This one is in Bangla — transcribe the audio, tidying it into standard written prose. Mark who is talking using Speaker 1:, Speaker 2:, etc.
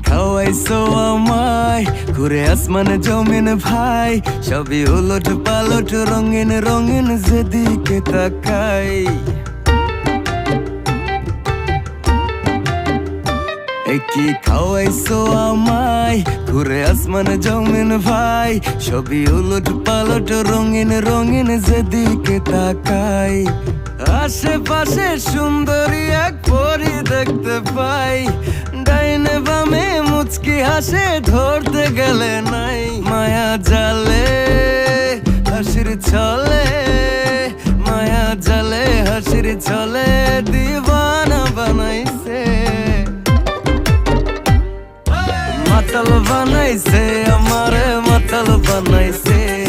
Speaker 1: খাওয়াইছো আমায় ঘুরে আসমানে জমিন ভাই, সবই উলট পালট রঙিন রঙিন যেদিকে তাকাই। কি খাওয়াইছো আমায় ঘুরে আসমানে জমিন ভাই, সবই উলট পালট রঙিন রঙিন যেদিকে তাকাই। আশেপাশে সুন্দরী এক পরি দেখতে পাই, ডাইনে বামে মুচকি হাসে ধরতে গেলে নাই। মায়া জালে